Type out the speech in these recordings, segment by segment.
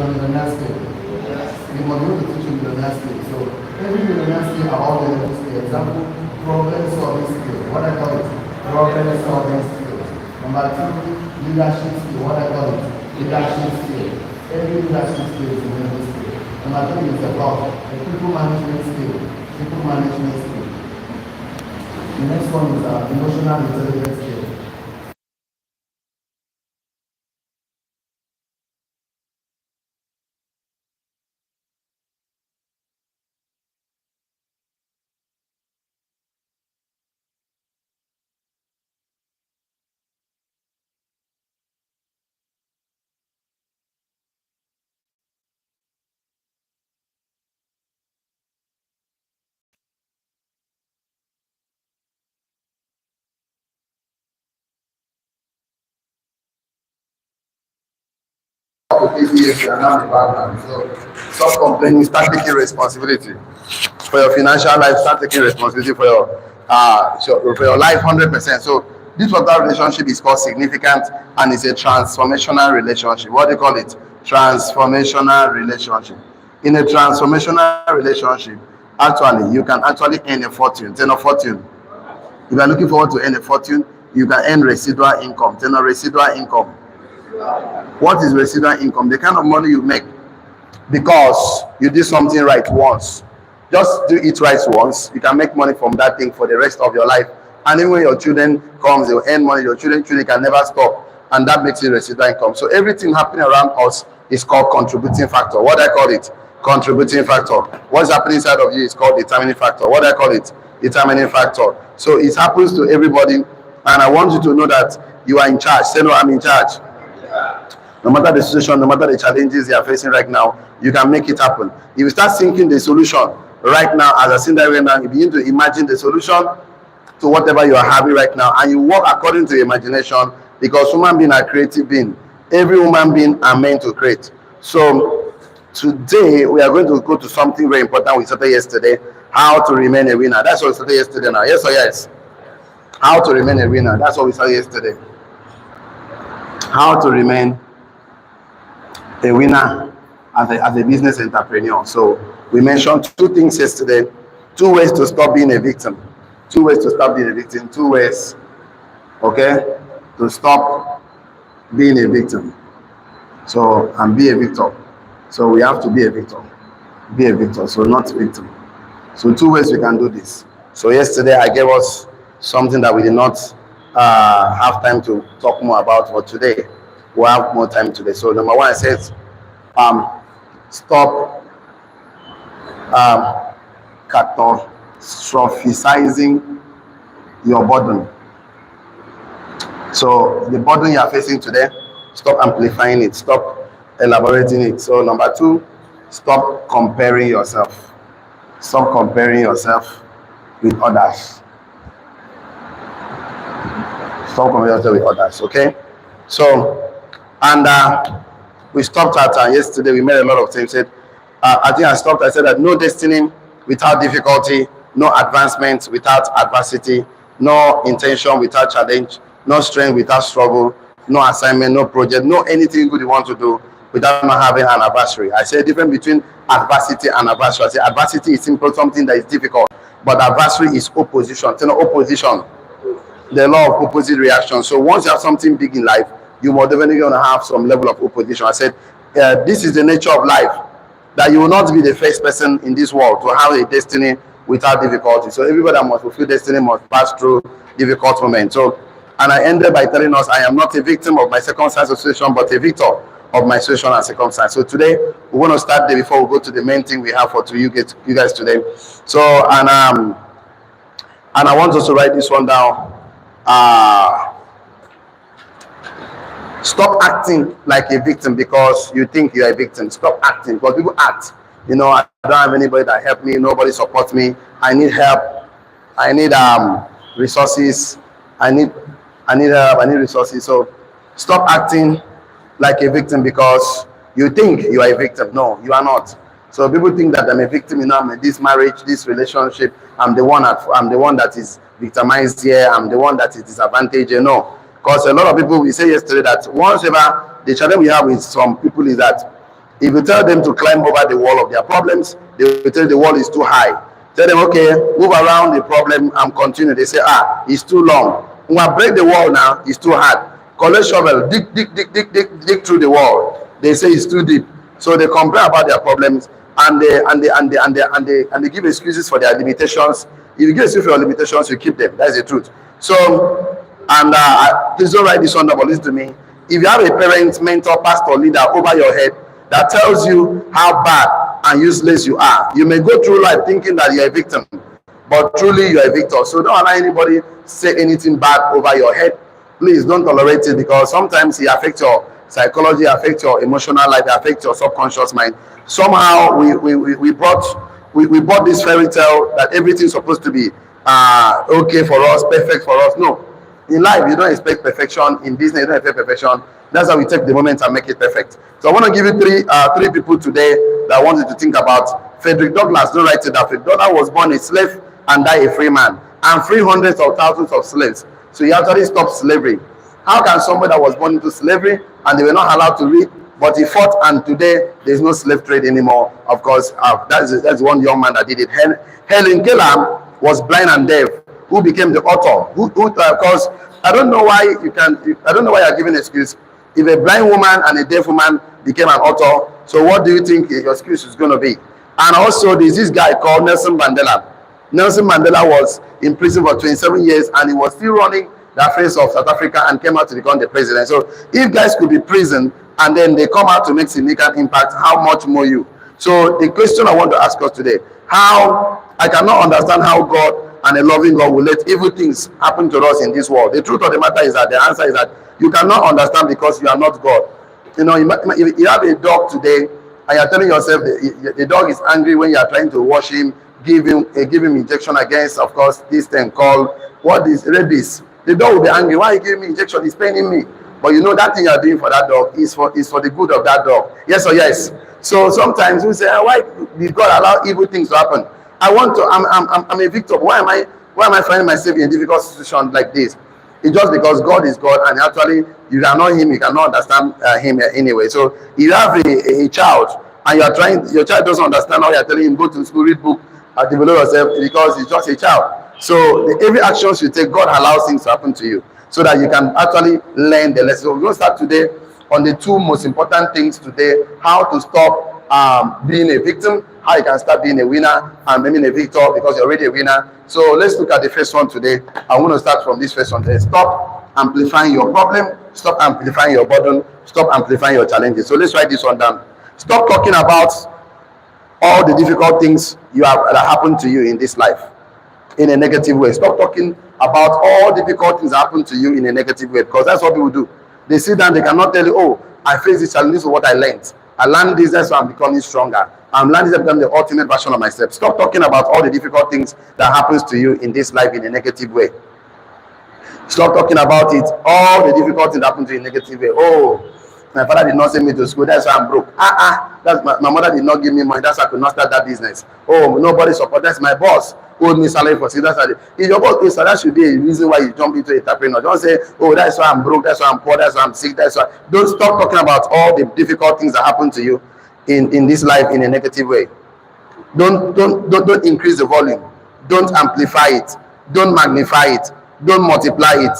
millionaire skill. You must know to teach a millionaire skill. So every millionaire skill are all the skill. Example, problem solving skill. What I call it? Problem solving skill. Number two, leadership skill. What I call it? Leadership skill. Every leadership skill is a leadership skill. Number three is about a people management skill. People management skill. The next one is emotional intelligence skill. So stop complaining, start taking responsibility for your financial life, start taking responsibility for your life 100%. So this particular relationship is called significant and it's a transformational relationship. What do you call it? Transformational relationship. In a transformational relationship, actually you can actually earn a fortune. Ten a fortune. If you are looking forward to earn a fortune, you can earn residual income. Ten a residual income. What is residual income? The kind of money you make because you did something right once. Just do it right once. You can make money from that thing for the rest of your life. And even when your children comes, they'll earn money. Your children can never stop. And that makes it residual income. So everything happening around us is called contributing factor. What I call it? Contributing factor. What's happening inside of you is called determining factor. What I call it? Determining factor. So it happens to everybody. And I want you to know that you are in charge. Say no, I'm in charge. No matter the situation, no matter the challenges you are facing right now, you can make it happen. If you start thinking the solution right now, as I see that right now, you begin to imagine the solution to whatever you are having right now, and you work according to your imagination, because human beings are creative beings. Every human being are meant to create. So today we are going to go to something very important we started yesterday: how to remain a winner. That's what we started yesterday. Now, yes or yes? How to remain a winner. That's what we started yesterday. How to remain a winner as a business entrepreneur. So we mentioned two things yesterday: 2 ways to stop being a victim. 2 ways to stop being a victim. 2 ways, okay, to stop being a victim. So, and be a victor. So we have to be a victor. Be a victor, so not victim. So 2 ways we can do this. So yesterday I gave us something that we did not have time to talk more about for today. We'll have more time today. So number one, I said, stop catastrophizing your burden. So the burden you are facing today, stop amplifying it, stop elaborating it. So number 2, stop comparing yourself. Stop comparing yourself with others. Stop comparing yourself with others, okay? So, and we stopped at yesterday. We made a lot of things. Said, I think I stopped. I said that no destiny without difficulty, no advancement without adversity, no intention without challenge, no strength without struggle, no assignment, no project, no anything good you want to do without not having an adversary. I said difference between adversity and adversary. I said adversity is simple, something that is difficult, but adversary is opposition. You know, opposition, the law of opposite reaction. So once you have something big in life, you are definitely going to have some level of opposition. I said, this is the nature of life, that you will not be the first person in this world to have a destiny without difficulty. So everybody that must fulfill destiny must pass through difficult moments. So, and I ended by telling us, I am not a victim of my circumstance or situation, but a victor of my situation and circumstance. So today, we want to start there before we go to the main thing we have for you guys today. So, and I want us to write this one down. Stop acting like a victim because you think you're a victim. Stop acting, because people act. You know, I don't have anybody that help me. Nobody supports me. I need help. I need resources. I need help. I need resources. So stop acting like a victim because you think you are a victim. No, you are not. So people think that I'm a victim. You know, I'm in this marriage, this relationship. I'm the one that is victimized here. I'm the one that is disadvantaged. You know. Because a lot of people, we say yesterday that once ever the challenge we have with some people is that If you tell them to climb over the wall of their problems, they will tell the wall is too high. Tell them, okay, move around the problem and continue. They say, it's too long. When I break the wall now, it's too hard. Collect shovel, dig through the wall. They say it's too deep. So they complain about their problems and they give excuses for their limitations. If you give excuses for your limitations, you keep them. That's the truth. So, please don't write this one down, but listen to me. If you have a parent, mentor, pastor, leader over your head that tells you how bad and useless you are, you may go through life thinking that you're a victim, but truly you're a victor. So don't allow anybody say anything bad over your head. Please don't tolerate it, because sometimes it affects your psychology, affects your emotional life, affects your subconscious mind. Somehow we bought this fairy tale that everything's supposed to be okay for us, perfect for us. No. In life, you don't expect perfection. In business, you don't expect perfection. That's how we take the moment and make it perfect. So I want to give you three people today that I wanted to think about. Frederick Douglass, don't write it down. Frederick Douglass was born a slave and died a free man, and free hundreds of thousands of slaves. So he actually stopped slavery. How can somebody that was born into slavery and they were not allowed to read, but he fought, and today there's no slave trade anymore? Of course, that's one young man that did it. Helen Keller was blind and deaf, who became the author. Because I don't know why you're giving an excuse. If a blind woman and a deaf woman became an author, so what do you think your excuse is going to be? And also, there's this guy called Nelson Mandela. Nelson Mandela was in prison for 27 years, and he was still running the affairs of South Africa and came out to become the president. So if guys could be prison and then they come out to make significant impact, how much more you? So the question I want to ask us today, I cannot understand how God and a loving God will let evil things happen to us in this world. The truth of the matter is that the answer is that you cannot understand, because you are not God. You know, if you have a dog today and you're telling yourself the dog is angry when you are trying to wash him, give him injection against, of course, this thing called, what is rabies. The dog will be angry. Why are you giving me injection? It's paining me. But you know that thing you're doing for that dog is for the good of that dog. Yes or yes? So sometimes we say, why did God allow evil things to happen? I'm a victim. Why am I finding myself in a difficult situation like this? It's just because God is God, and actually you are not him, you cannot understand him anyway. So if you have a child and your child doesn't understand how you're telling him, go to school, read book, develop yourself, because he's just a child. So every action you take, God allows things to happen to you so that you can actually learn the lesson. So we're going to start today on the two most important things today: how to stop being a victim, how you can start being a winner and being a victor, because you're already a winner. So let's look at the first one today. I want to start from this first one today. Stop amplifying your problem, stop amplifying your burden, stop amplifying your challenges. So let's write this one down. Stop talking about all the difficult things that happen to you in this life in a negative way. Stop talking about all difficult things that happen to you in a negative way, because that's what people do. They sit down, they cannot tell you, oh, I face this challenge, this is what I learned. I learned this, that's why I'm becoming stronger. I'm learning to become the ultimate version of myself. Stop talking about all the difficult things that happens to you in this life in a negative way. Stop talking about it, all the difficult things that happen to you in a negative way. Oh, my father did not send me to school, that's why I'm broke. That's my mother did not give me money, that's why I could not start that business. Oh, nobody support, that's my boss owed me salary for 6 months. If your boss pays, that should be a reason why you jump into a entrepreneur. Don't say, oh, that's why I'm broke, that's why I'm poor, that's why I'm sick, that's why. Don't stop talking about all the difficult things that happen to you in this life in a negative way. Don't increase the volume. Don't amplify it. Don't magnify it. Don't multiply it.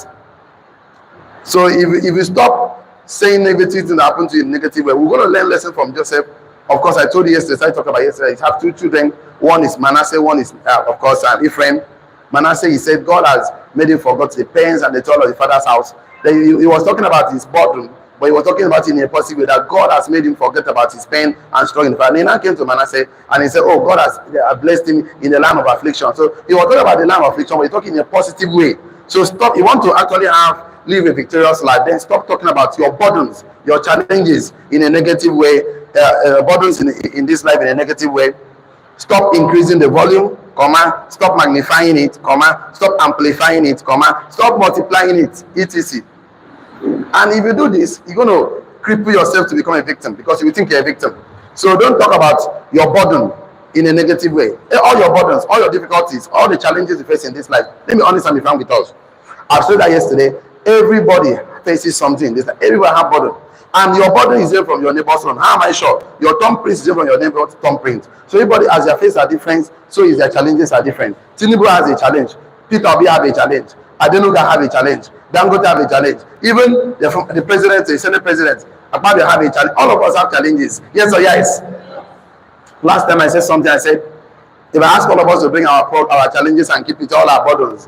So if you stop saying negative things that happen to you in a negative way, we're going to learn lesson from Joseph. Of course, I told you yesterday, I talked about yesterday, he have two children. One is Manasseh, one is, of course, Ephraim. Manasseh, he said, God has made him forget the pains and the toil of the father's house. Then he was talking about his burden, but he was talking about it in a positive way, that God has made him forget about his pain and struggle. And he now came to Manasseh and he said, oh, God has blessed him in the land of affliction. So he was talking about the land of affliction, but he's talking in a positive way. So stop. You want to actually live a victorious life, then stop talking about your burdens, your challenges in a negative way, burdens in this life in a negative way. Stop increasing the volume, comma, stop magnifying it, comma, stop amplifying it, comma, stop multiplying it, etc. And if you do this, you're going to cripple yourself to become a victim, because you think you're a victim. So don't talk about your burden in a negative way. All your burdens, all your difficulties, all the challenges you face in this life. Let me honest and be frank with us. I said that yesterday. Everybody faces something. Everybody have burden. and your burden is there from your neighbor's own. How am I sure? Your thumbprint is there from your neighbor's thumbprint. So everybody has their face are different, so is their challenges are different. Tinubu has a challenge. Peter Obi have a challenge. Adenuga have a challenge. Dangote have a challenge. Even the president, the Senate president, Akpabio have a challenge. All of us have challenges. Yes or yes? Last time I said something, I said, if I ask all of us to bring our challenges and keep it all our burdens,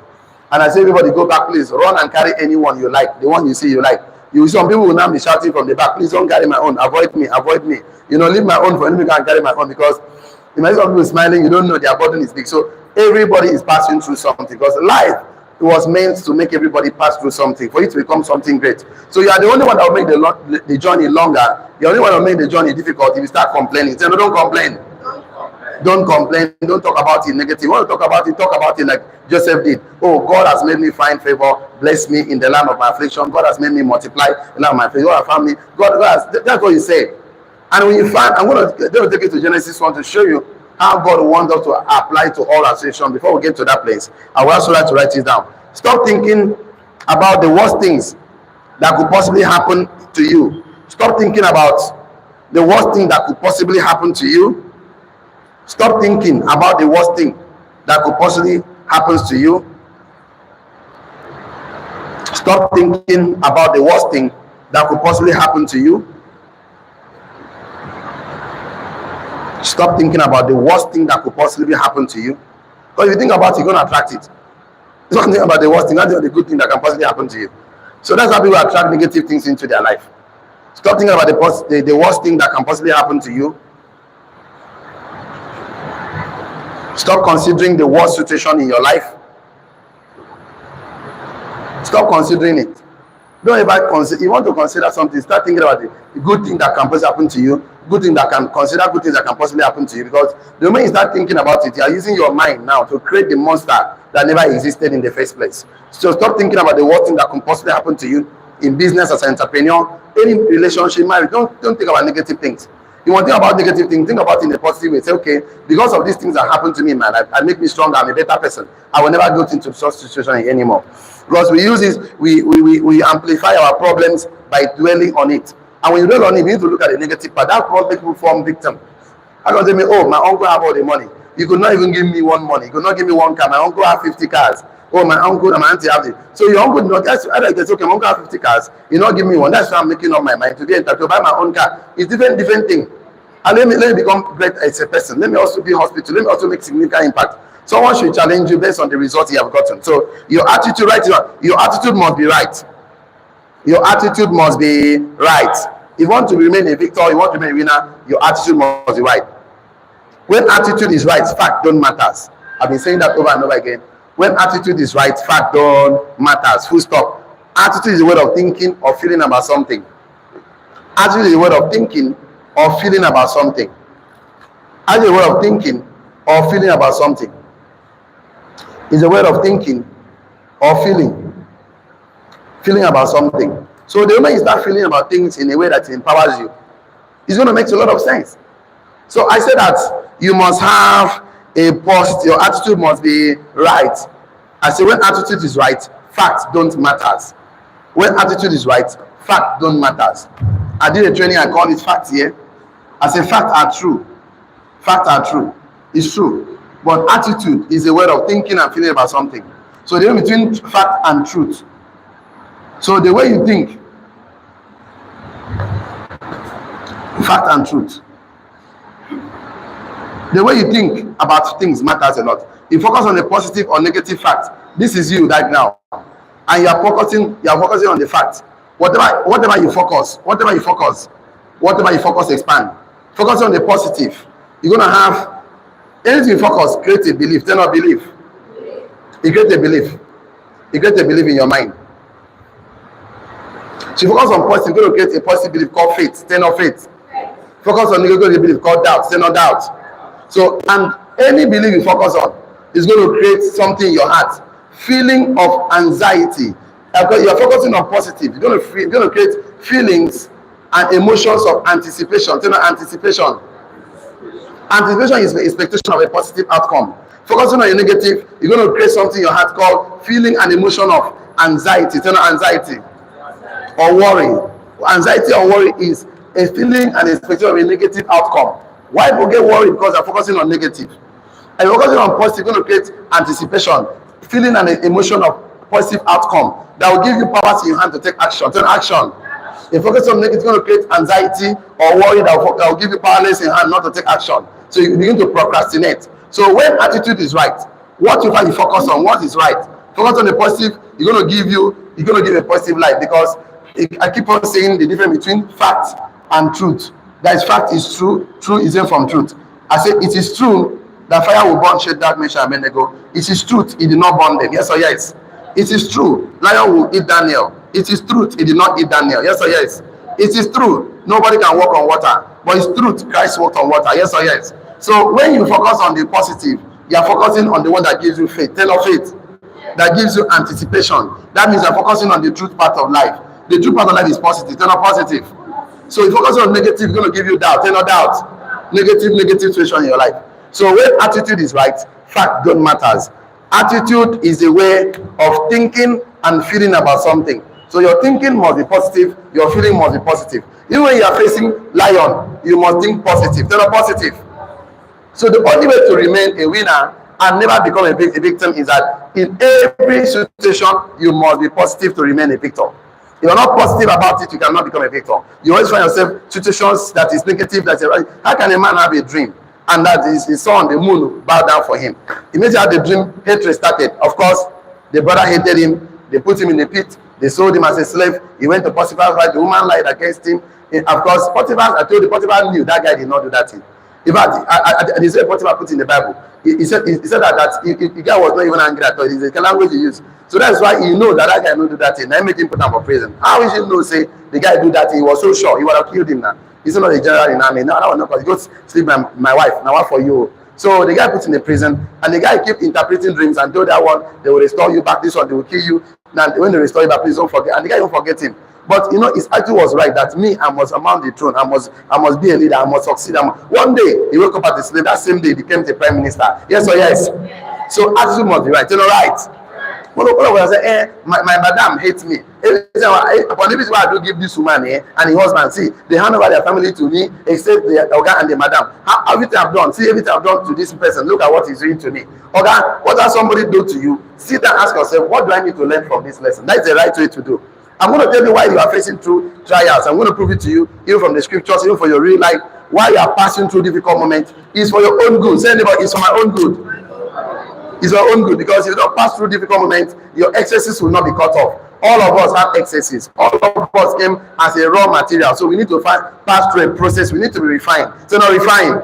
and I say, everybody go back, please, run and carry anyone you like, the one you see you like. You some people will now be shouting from the back, please don't carry my own, avoid me, avoid me. You know, leave my own for anyone can carry my own, because you might see some people smiling, you don't know their burden is big. So everybody is passing through something, because life was meant to make everybody pass through something, for it to become something great. So you are the only one that will make the journey longer. The only one that will make the journey difficult if you start complaining. Say, no, don't complain. Don't complain. Don't talk about it negative. You want to talk about it like Joseph did. Oh, God has made me find favor. Bless me in the land of my affliction. God has made me multiply in the land of my affliction. God has found me. God has, that's what you say. And when you find, I'm going to take you to Genesis 1 to show you how God wants us to apply to all our situations. Before we get to that place, I would also like to write it down. Stop thinking about the worst things that could possibly happen to you. Stop thinking about the worst thing that could possibly happen to you. Stop thinking about the worst thing that could possibly happen to you. Stop thinking about the worst thing that could possibly happen to you. Stop thinking about the worst thing that could possibly happen to you. Because if you think about it, you're going to attract it. Don't think about the worst thing, not the good thing that can possibly happen to you. So that's how people attract negative things into their life. Stop thinking about the worst thing that can possibly happen to you. Stop considering the worst situation in your life. Stop considering it. Don't ever consider. You want to consider something, start thinking about the good thing that can possibly happen to you. Good thing that can consider good things that can possibly happen to you. Because the moment you start thinking about it, you are using your mind now to create the monster that never existed in the first place. So stop thinking about the worst thing that can possibly happen to you in business as an entrepreneur, any relationship, marriage. Don't think about negative things. You want to think about negative things, think about it in a positive way. Say, okay, because of these things that happen to me in my life, I make me stronger, I'm a better person. I will never go into such situation anymore. Because we use this, we amplify our problems by dwelling on it. And when you dwell on it, you need to look at the negative part. That's what makes people form victim. I can tell me, oh, my uncle have all the money. You could not even give me one money. You could not give me one car. My uncle have 50 cars. Oh, my uncle and my auntie have it. So your uncle did not, that's okay, my uncle have 50 cars. You not give me one. That's why I'm making up my mind to get to buy my own car. It's different thing. And let me become great as a person. Let me also be hospital. Let me also make significant impact. Someone should challenge you based on the results you have gotten. So your attitude, right? Your attitude must be right. Your attitude must be right. If you want to remain a victor, you want to remain a winner, your attitude must be right. When attitude is right, fact don't matters. I've been saying that over and over again. When attitude is right, fact don't matters. Full stop. Attitude is a way of thinking or feeling about something. Attitude is a way of thinking or feeling about something. Attitude is a way of thinking or feeling about something. It's a way of thinking or feeling about something. So the moment you start feeling about things in a way that empowers you, it's going to make a lot of sense. So I said that you must have a positive, your attitude must be right. I say when attitude is right, facts don't matter. When attitude is right, fact don't matter. I did a training, I call it facts here. I say facts are true. Facts are true. It's true. But attitude is a way of thinking and feeling about something. So the difference between fact and truth. So the way you think, fact and truth. The way you think about things matters a lot. You focus on the positive or negative fact. This is you right now, and you are focusing on the fact. Whatever you focus, expand. Focus on the positive. You're gonna have anything you focus, create a belief. Then not belief. You create a belief. You create a belief in your mind. So you focus on positive, you're going to create a positive belief called faith. Stay not faith. Focus on negative belief called doubt. Stay not doubt. So, and any belief you focus on is going to create something in your heart. Feeling of anxiety. Because you're focusing on positive, you're going to create feelings and emotions of anticipation. Stay not anticipation. Anticipation is the expectation of a positive outcome. Focusing on your negative, you're going to create something in your heart called feeling and emotion of anxiety. Stay not anxiety. Or worry. Anxiety or worry is a feeling and expectation of a negative outcome. Why people get worried? Because they're focusing on negative. And focusing on positive, you're going to create anticipation, feeling and emotion of positive outcome that will give you power in your hand to take action. Take action. If you focus on negative, it's going to create anxiety or worry that will give you powerless in hand not to take action. So you begin to procrastinate. So when attitude is right, what you find you focus on, what is right. Focus on the positive, you're going to give a positive life, because I keep on saying the difference between fact and truth. That is, fact is true, true isn't from truth. I say it is true that fire will burn Shadrach, Meshach, and Abednego. It is truth, it did not burn them. Yes or yes? It is true, lion will eat Daniel. It is truth, it did not eat Daniel. Yes or yes? It is true, nobody can walk on water. But it's truth, Christ walked on water. Yes or yes? So when you focus on the positive, you are focusing on the one that gives you faith. Tell of faith. That gives you anticipation. That means you're focusing on the truth part of life. The truth part of life is positive. Tell of positive. So if you focus on negative, it's going to give you doubt. Tell no doubt. Negative situation in your life. So when attitude is right, fact don't matters. Attitude is a way of thinking and feeling about something. So your thinking must be positive, your feeling must be positive. Even when you are facing lion, you must think positive. Tell positive. So the only way to remain a winner and never become a victim is that in every situation, you must be positive to remain a victor. If you're not positive about it, you cannot become a victor. You always find yourself situations that is negative. How can a man have a dream and that his son, the moon, bow down for him? Immediately the dream, hatred started. Of course, the brother hated him. They put him in the pit. They sold him as a slave. He went to Potiphar's wife. The woman lied against him. Of course, Potiphar, I told you, Potiphar knew that guy did not do that thing. In fact, the same Potiphar put in the Bible. He said that the guy was not even angry at all. It's the language he used. So that's why he knows that guy don't do that thing. I make him put him for prison. How is he know say the guy do that thing? He was so sure he would have killed him now. He's not a general in army. No, that was not because he goes sleep my wife. Now what for you? So the guy put in the prison, and the guy kept interpreting dreams and told that one they will restore you back. This one they will kill you. Now when they restore you back, please don't forget. And the guy don't forget him. But you know, his attitude was right that me, I must amount the throne. I must be a leader. I must succeed. One day he woke up as a slave. That same day he became the prime minister. Yes or yes? So attitude must be right. You know, right? I say, my madam hates me. Upon the reason why I do give this woman and the husband, see, they hand over their family to me, except the Oga and the madam. Everything I've done, see everything I've done to this person. Look at what he's doing to me. Oga, what does somebody do to you? Sit and ask yourself, what do I need to learn from this lesson? That's the right way to do. I'm going to tell you why you are facing through trials. I'm going to prove it to you, even from the scriptures, even for your real life. Why you are passing through difficult moments is for your own good. Say anybody, it's for my own good. It's your own good, because if you don't pass through difficult moments, your excesses will not be cut off. All of us have excesses. All of us came as a raw material, so we need to pass through a process. We need to be refined. So not refined.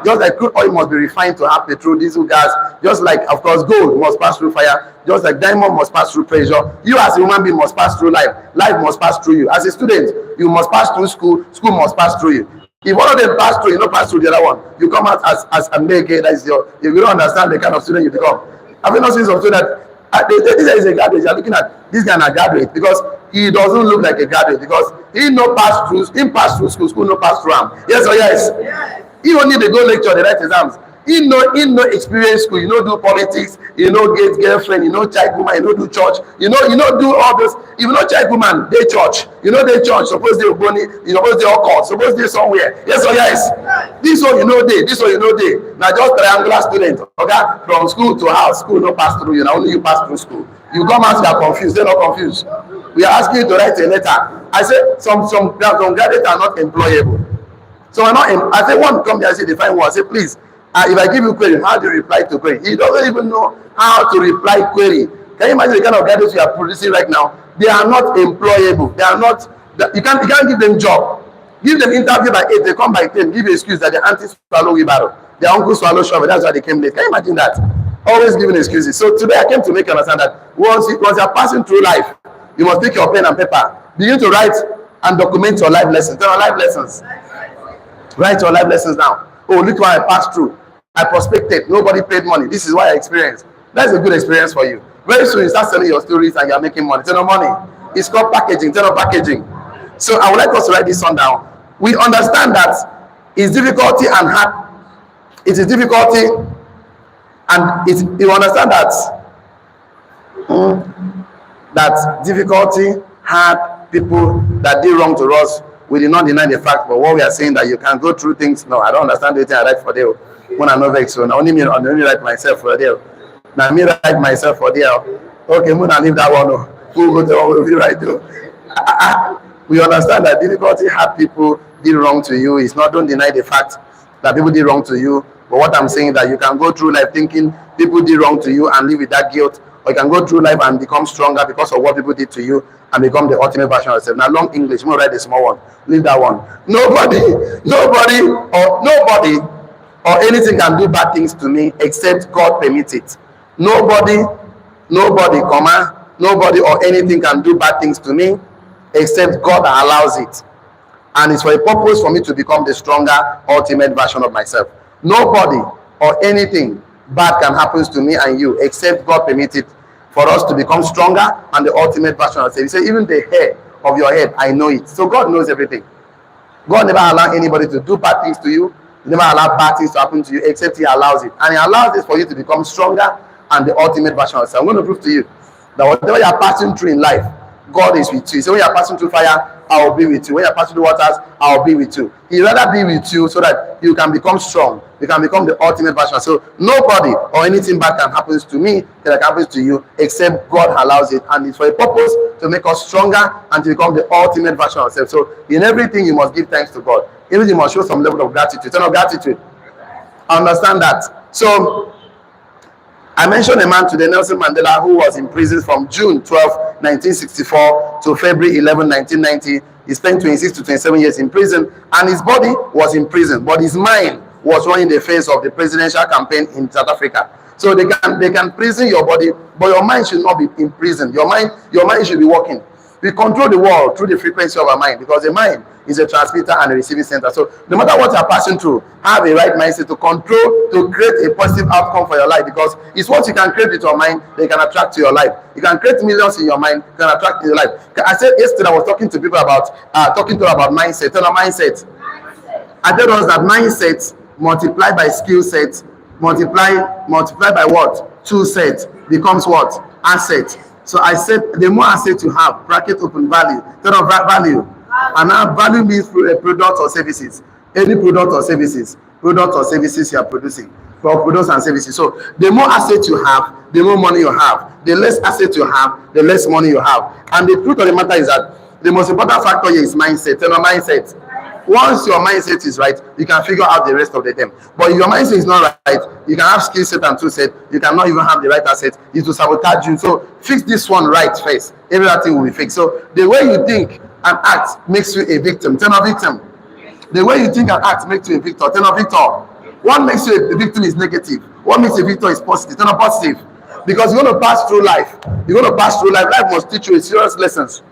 Just like crude oil must be refined to have petrol, diesel, gas. Just like, of course, gold must pass through fire. Just like diamond must pass through pressure. You as a human being must pass through life. Life must pass through you. As a student, you must pass through school. School must pass through you. If one of them pass through, you don't pass through the other one. You come out as a naked. That is your. If you don't understand the kind of student you become. Have you not seen some student that this guy is a graduate? You're looking at this guy and a graduate because he doesn't look like a graduate, because he no pass through. He pass through school. School no pass through him. Yes or yes? Yes. He only they go lecture, they write exams. He no experience school. You know do politics. You know get girlfriend. You know child woman. You know do church. You know do all this. If you know child woman, they church. You know they church. Suppose they bony. You suppose they all court. Suppose they somewhere. Yes or yes? This one you know they. This one you know they. Now just triangular student. Okay, from school to house. School no pass through you. Now only you pass through school. You come out, you are confused. They're not confused. We are asking you to write a letter. I said some graduates are not employable. So I say one come there. I say they find one. I say please. If I give you query, how do you reply to query? He doesn't even know how to reply query. Can you imagine the kind of graduates you are producing right now? They are not employable. They are not. You can't give them job. Give them interview by 8. They come by 10. Give you excuse that their auntie swallow wheelbarrow. Their uncle swallow shovel. That's why they came late. Can you imagine that? Always giving excuses. So today I came to make you understand that once you are passing through life, you must take your pen and paper. Begin to write and document your life lessons. Tell your life lessons. Write your life lessons down. Oh, look what I passed through. I prospected. Nobody paid money. This is what I experienced. That's a good experience for you. Very soon you start selling your stories and you're making money. Tell no money. It's called packaging. Tell no packaging. So I would like us to write this one down. We understand that it's difficulty and hard. It is difficulty and you understand that that difficulty, hard people that did wrong to us, we did not deny the fact, but what we are saying that you can go through things. No, I don't understand the thing I write for them. When I know vex, so only me write myself for them. Now me write myself for them. Okay, when I leave that one, we'll go to the one we write though. We understand that difficulty had people did wrong to you. It's not, don't deny the fact that people did wrong to you. But what I'm saying is that you can go through life thinking people did wrong to you and live with that guilt, or you can go through life and become stronger because of what people did to you and become the ultimate version of yourself. Now, long English, I'm gonna write the small one. Leave that one. Nobody or anything can do bad things to me except God permits it. Nobody, nobody or anything can do bad things to me except God allows it. And it's for a purpose for me to become the stronger, ultimate version of myself. Nobody or anything bad can happen to me and you except God permits it for us to become stronger and the ultimate version of ourselves. He said, even the hair of your head, I know it. So God knows everything. God never allows anybody to do bad things to you. He never allows bad things to happen to you except He allows it. And He allows this for you to become stronger and the ultimate version of yourself. I'm going to prove to you that whatever you are passing through in life, God is with you. So when you are passing through fire, I will be with you. When you are passing through waters, I will be with you. He'd rather be with you so that you can become strong. You can become the ultimate version. So nobody or anything bad can happen to me that happens to you except God allows it. And it's for a purpose to make us stronger and to become the ultimate version of ourselves. So in everything, you must give thanks to God. Everything must show some level of gratitude. Turn of gratitude. I understand that. So I mentioned a man today, Nelson Mandela, who was in prison from June 12, 1964 to February 11, 1990. He spent 26 to 27 years in prison, and his body was in prison, but his mind was running the face of the presidential campaign in South Africa. So they can prison your body, but your mind should not be in prison. Your mind should be working. We control the world through the frequency of our mind, because the mind is a transmitter and a receiving center. So no matter what you're passing through, have a right mindset to control, to create a positive outcome for your life, because it's what you can create with your mind that you can attract to your life. You can create millions in your mind, you can attract to your life. I said yesterday, I was talking to people about mindset. Tell them mindset. I told us that mindset multiplied by skill set, multiplied by what? Tool set becomes what? Asset. So I said, the more asset you have, bracket open value, turn of value. And now value means product or services. Any product or services you are producing. For products and services. So the more assets you have, the more money you have. The less assets you have, the less money you have. And the truth of the matter is that the most important factor here is mindset. Turn of mindset. Once your mindset is right, you can figure out the rest of the time. But if your mindset is not right, you can have skill set and tool set, you cannot even have the right asset. It will sabotage you. So fix this one right first. Everything will be fixed. So the way you think and act makes you a victim. Turn a victim. The way you think and act makes you a victor. Turn a victor. What makes you a victim is negative. What makes a victor is positive. Turn a positive. Because you're going to pass through life. You're going to pass through life. Life must teach you a serious lessons.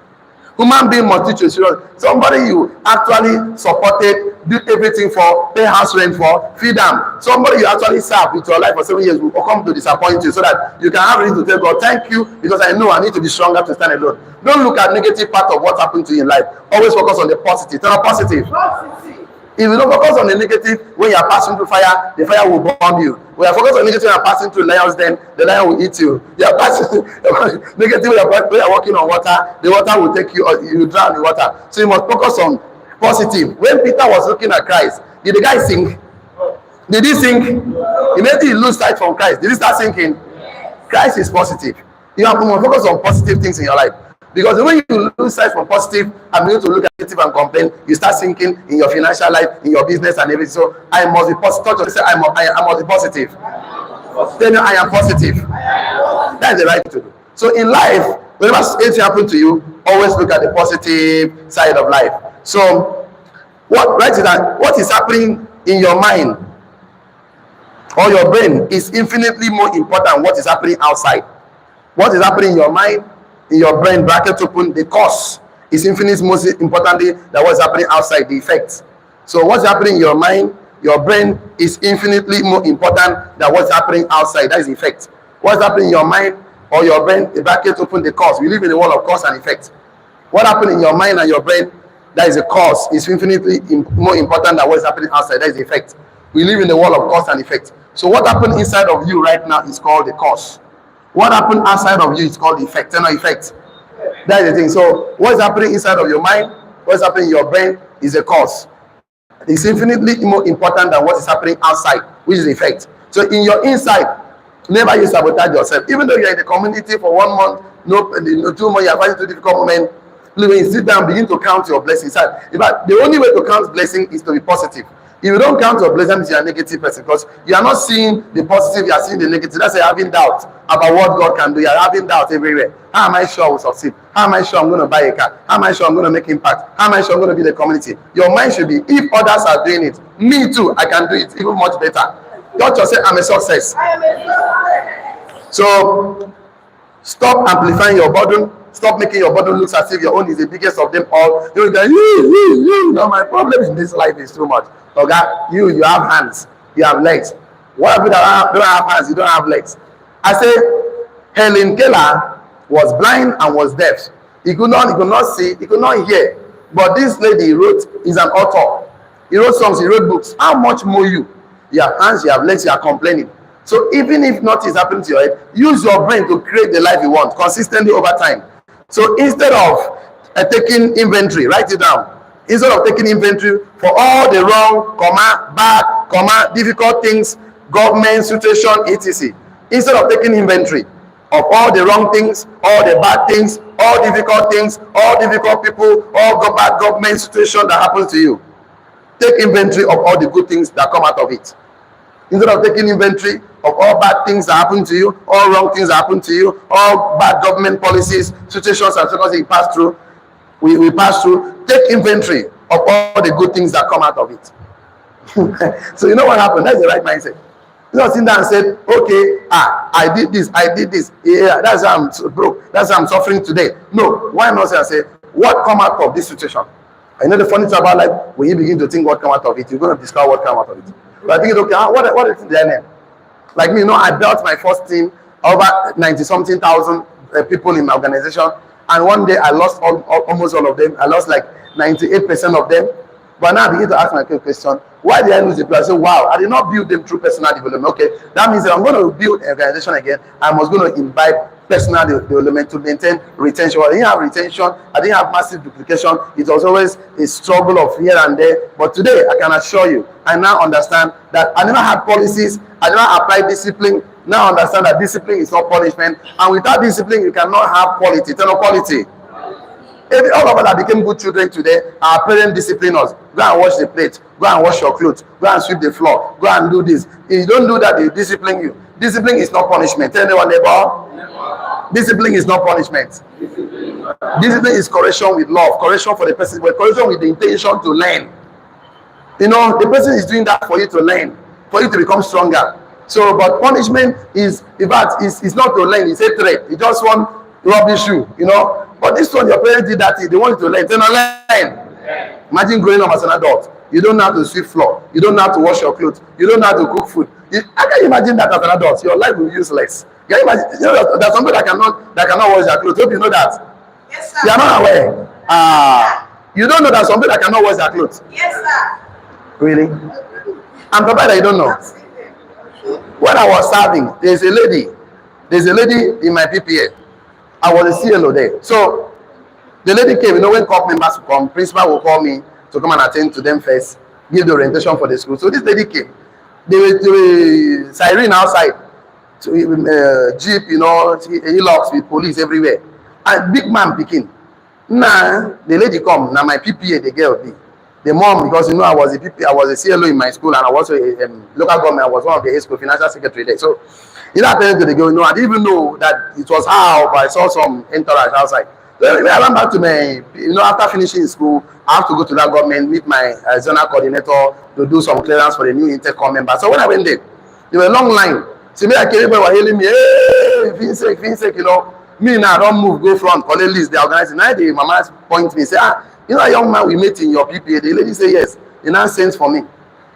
Human being must teach you serious. Somebody you actually supported, did everything for, pay house rent for, feed them. Somebody you actually served with your life for 7 years will come to disappoint you, so that you can have reason to tell God, thank you, because I know I need to be stronger to stand alone. Don't look at negative part of what happened to you in life. Always focus on the positive. Turn on positive. If you don't focus on the negative, when you are passing through fire, the fire will burn you. When you are focused on negative, you are passing through lions, then the lion will eat you. You are passing negative, when you are walking on water, the water will take you, or you drown in water. So you must focus on positive. When Peter was looking at Christ, did the guy sink? Did he sink? Immediately he lose sight from Christ. Did he start sinking? Christ is positive. You have to focus on positive things in your life. Because when you lose sight from positive and begin to look at negative and complain, you start sinking in your financial life, in your business and everything. So I must be positive. Say, I must be positive. Tell me, I am positive. That's the right thing to do. So in life, whenever anything happens to you, always look at the positive side of life. So what is happening in your mind or your brain is infinitely more important than what is happening outside. What is happening in your mind, in your brain, bracket open, the cause is infinitely most importantly than what's happening outside, the effects. So what's happening in your mind, your brain is infinitely more important than what's happening outside. That is the effect. What's happening in your mind or your brain, the bracket open, the cause. We live in a world of cause and effect. What happened in your mind and your brain, that is the cause, is infinitely more important than what's happening outside. That is the effect. We live in a world of cause and effect. So what happened inside of you right now is called the cause. What happened outside of you is called the effect. No effect. That is the thing. So what is happening inside of your mind, what's happening in your brain is a cause. It's infinitely more important than what is happening outside, which is the effect. So in your inside, never you sabotage yourself. Even though you're in the community for 1 month, no 2 months, you're finding too difficult moment. When you sit down, begin to count your blessings. In fact, the only way to count blessing is to be positive. If you don't count your blessings, you're a negative person because you are not seeing the positive, you are seeing the negative. That's why you're having doubt about what God can do. You're having doubt everywhere. How am I sure I will succeed? How am I sure I'm going to buy a car? How am I sure I'm going to make impact? How am I sure I'm going to be the community? Your mind should be, if others are doing it, me too, I can do it even much better. Don't just say, I'm a success. So, stop amplifying your burden. Stop making your burden look as if your own is the biggest of them all. You know, my problem in this life is too much. Okay, you have hands, you have legs. What people that don't have hands, you don't have legs? I say, Helen Keller was blind and was deaf. He could not see, he could not hear. But this lady is an author. He wrote songs, he wrote books. How much more you? You have hands, you have legs, you are complaining. So even if nothing is happening to your head, use your brain to create the life you want consistently over time. So instead of taking inventory, write it down. Instead of taking inventory for all the wrong, bad, difficult things, government, situation, etc. Instead of taking inventory of all the wrong things, all the bad things, all difficult people, all bad government situation that happens to you, take inventory of all the good things that come out of it. Instead of taking inventory of all bad things that happen to you, all wrong things that happen to you, all bad government policies, situations and circumstances you pass through, we pass through, take inventory of all the good things that come out of it. So you know what happened? That's the right mindset. You know, sit down and said, okay, I did this, yeah, that's why I'm so broke, that's why I'm suffering today. No, why not say, what come out of this situation? I know the funny thing about life, when you begin to think what come out of it, you're going to discover what come out of it. But I think, okay, what is their name? Like me, you know, I built my first team, over 90-something thousand people in my organization, and one day I lost almost all of them. I lost like 98% of them. But now I begin to ask my question, why did I lose the people? I say, wow, I did not build them through personal development. Okay, that means that I'm going to build an organization again. I was going to imbibe personal development to maintain retention. I didn't have retention. I didn't have massive duplication. It was always a struggle of here and there. But today, I can assure you, I now understand that I never had policies. I never applied discipline. Now I understand that discipline is not punishment. And without discipline, you cannot have quality. Tell no quality. If all of us that became good children today, our parents discipline us. Go and wash the plate. Go and wash your clothes. Go and sweep the floor. Go and do this. If you don't do that, they discipline you. Discipline is not punishment. Tell anyone, neighbor. Discipline is not punishment. Discipline is correction with love. Correction for the person, but correction with the intention to learn. You know, the person is doing that for you to learn, for you to become stronger. So, but punishment is, in fact, it's not to learn. It's a threat. You just want rubbish you, you know. But this one, your parents did that. They want you to learn. They don't learn. Imagine growing up as an adult. You don't know how to sweep floor. You don't know how to wash your clothes. You don't know how to cook food. How can you imagine that as an adult? Your life will be useless. Can you imagine? You know, there's somebody that cannot wash their clothes. Hope you know that. Yes, sir. You are not aware. You don't know that somebody that cannot wash their clothes. Yes, sir. Really? I'm surprised that you don't know. When I was serving, there's a lady in my PPA. I was a CLO there. So the lady came, you know, when corp members come, principal will call me to come and attend to them first, give the orientation for the school. So this lady came. They were siren outside, so, jeep, you know, Hilux with police everywhere. And big man picking. Nah, the lady come, now my PPA, the girl be. The mom, because you know I was a CLO in my school, and I was a local government. I was one of the school financial secretary there. So you know, I tell the girl, no, I didn't even know that it was her, but I saw some entourage outside. So anyway, I ran back to my, you know, after finishing school, I have to go to that government, meet my zonal coordinator to do some clearance for the new intercom member. So when I went there was a long line. See me, I came, everybody were hailing me, hey, Finsec, you know. Me now, don't move, go front, call the list, they organize it. Now the mama point me, say, you know a young man we met in your PPA? The lady say yes. He now sends for me.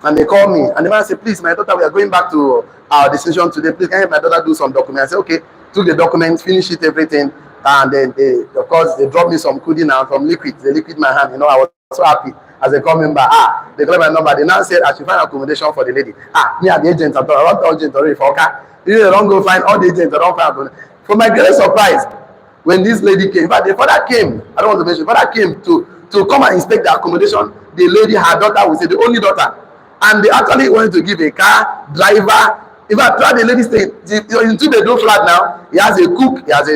And they call me. And the man say, please, my daughter, we are going back to our decision today. Please, can I have my daughter do some documents? I say, okay. Took the documents, finished it, everything. And then, of course, they dropped me some kudi now, some liquid. They liquid my hand. You know, I was so happy. As they call member, they call my number. They now said, I should find accommodation for the lady. Me and the agents, I want the agent already for okay. You don't go find all the agents. I don't find. For my great surprise, when this lady came, in fact, the father came. I don't want to mention. The father came to to come and inspect the accommodation. The lady, her daughter, will say, the only daughter. And they actually wanted to give a car, driver. In fact, try the lady stay into the do flat now. He has a cook, he has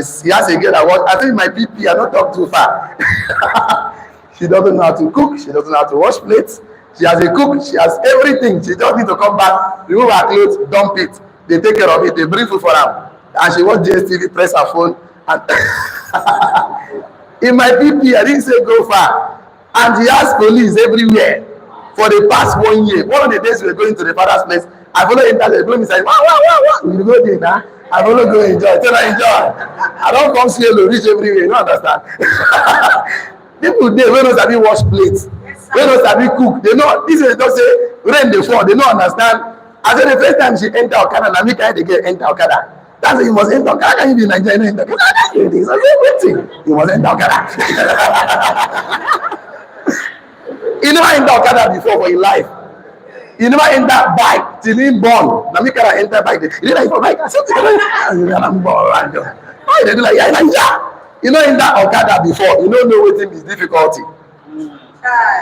a girl that was. I think my PP, I don't talk too far. She doesn't know how to cook, she doesn't know how to wash plates. She has a cook, she has everything. She just need to come back, remove her clothes, dump it. They take care of it, they bring food for her. And she watch DSTV, press her phone. And in my PP, I didn't say go far. And he has police everywhere for the past 1 year. One of the days we were going to the father's place, I follow him, the blow me say, wow. You go there now. I follow go enjoy. Tell her enjoy. I don't come see you reach everywhere. You don't understand. People there, when not sabi wash plates, when not sabi cook, they know. This is just say rain dey fall. They don't understand. I said the first time she enter Okada, na me carry the girl enter Okada. That's why you must enter Okada. How can you be in Nigeria and enter Okada? I said waiting. You must enter Okada. You never enter Okada before for your life. You never enter bike till you born. Now me carry enter bike. You know like for bike. I said I'm born random. Why they do like yeah. You know in that Okada before, you don't know what is difficulty.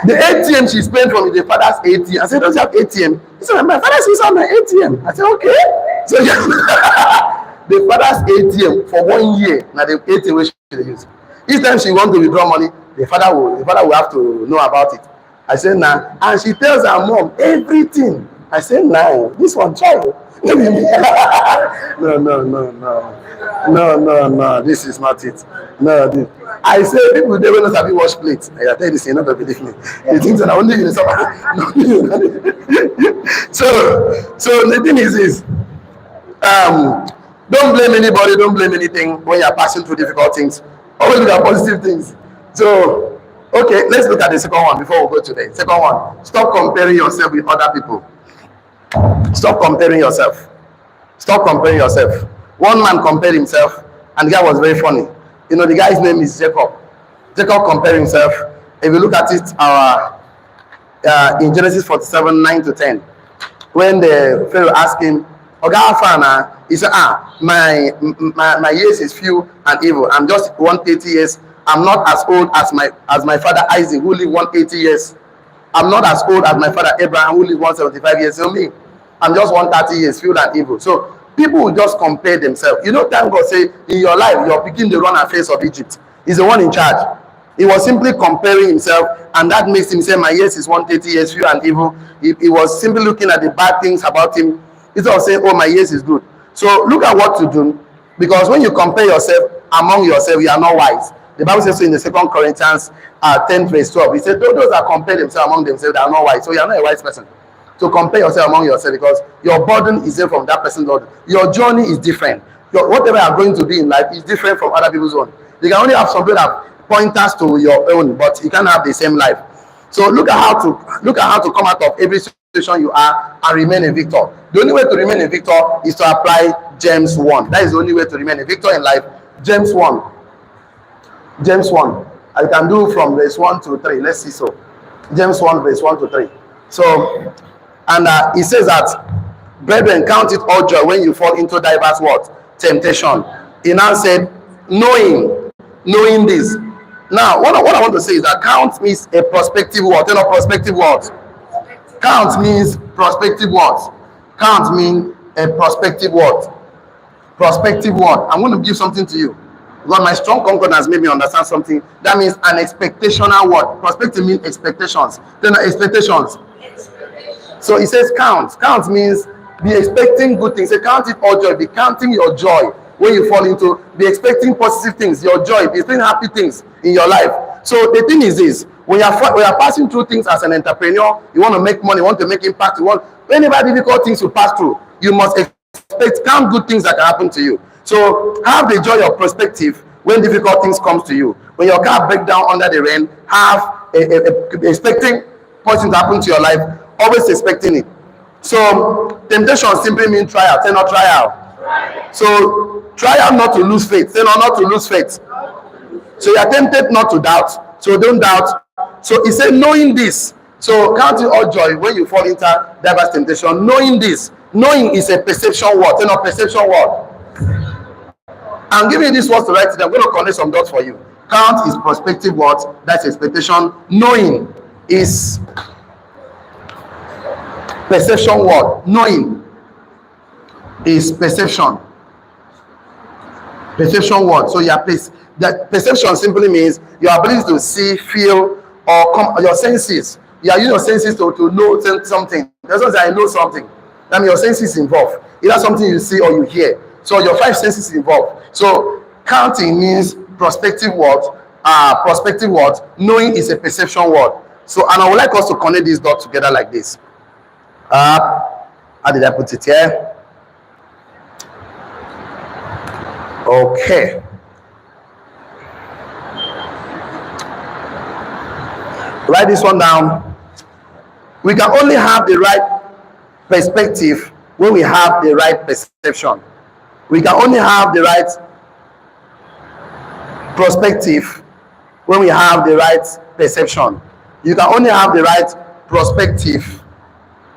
The ATM she spent from the father's ATM. I said, don't you have ATM? He said, my father says on my ATM. I said, okay. So yeah. The father's ATM for 1 year. Now the ATM which she use. Each time she want to withdraw money, the father will have to know about it. I said, nah. And she tells her mom everything. I said, nah, this one child. No, this is not it. No, I say people they will not have wash plates. I tell you this, you never believe me. You think that I only in summer. So the thing is this. Don't blame anybody, don't blame anything when you are passing through difficult things. Always look at positive things. So, okay, let's look at the second one before we go to the second one. Stop comparing yourself with other people. Stop comparing yourself. Stop comparing yourself. One man compared himself, and the guy was very funny. You know, the guy's name is Jacob. Jacob compared himself. If you look at it, in Genesis 47:9-10, when the Pharaoh asked him, Oga, he said, my years is few and evil. I'm just 180 years. I'm not as old as my father Isaac, who lived 180 years. I'm not as old as my father Abraham, who lived 175 years. So me, I'm just 130 years, few and evil. So people will just compare themselves. You know, thank God say in your life, you're picking the run affairs of Egypt. He's the one in charge. He was simply comparing himself, and that makes him say, my years is 130 years, few and evil. He was simply looking at the bad things about him, instead of saying, oh, my years is good. So look at what to do, because when you compare yourself among yourself, you are not wise. The Bible says so in the 2 Corinthians 10:12. It said, those that compare themselves among themselves, they are not wise. So you are not a wise person. So compare yourself among yourself, because your burden is different from that person's burden. Your journey is different. Whatever you are going to be in life is different from other people's own. You can only have some people that pointers to your own, but you can't have the same life. So look at how to come out of every situation you are and remain a victor. The only way to remain a victor is to apply James 1. That is the only way to remain a victor in life. James 1. James 1. I can do from verse 1 to 3. Let's see. So James 1 verse 1 to 3. So and it says that, brethren, count it all joy when you fall into diverse what? Temptation. He now said, knowing this. Now, what I want to say is that count means a prospective word. You know, prospective words. Count means prospective words. Count means a prospective word. Prospective word. I'm going to give something to you. Because my strong concordance made me understand something. That means an expectational word. Prospective means expectations. Then expectations. So it says count. Count means be expecting good things. Say count it all joy. Be counting your joy when you fall into. Be expecting positive things. Your joy. Be expecting happy things in your life. So the thing is this: when you are passing through things as an entrepreneur, you want to make money, you want to make impact. Whenever difficult things you pass through, you must count good things that can happen to you. So have the joy of perspective when difficult things comes to you. When your car breaks down under the rain, have expecting positive to happen to your life. Always expecting it. So temptation simply means trial. Say not trial. So trial not to lose faith. Say not to lose faith. So you are tempted not to doubt. So don't doubt. So he said knowing this. So count it all joy when you fall into diverse temptation. Knowing this. Knowing is a perception word. Say not perception word. I'm giving you this word to write it. I'm going to connect some dots for you. Count is prospective what? That's expectation. Knowing is perception what? Knowing is perception. Perception what? So your place. That perception simply means your ability to see, feel, or your senses. You are using your senses to know something. That's why I know something. That means your senses involved. Either something you see or you hear. So your 5 senses involved. So counting means prospective word. Prospective word. Knowing is a perception word. So, and I would like us to connect these dots together like this. How did I put it here? Okay. Write this one down. We can only have the right perspective when we have the right perception. We can only have the right perspective when we have the right perception. You can only have the right perspective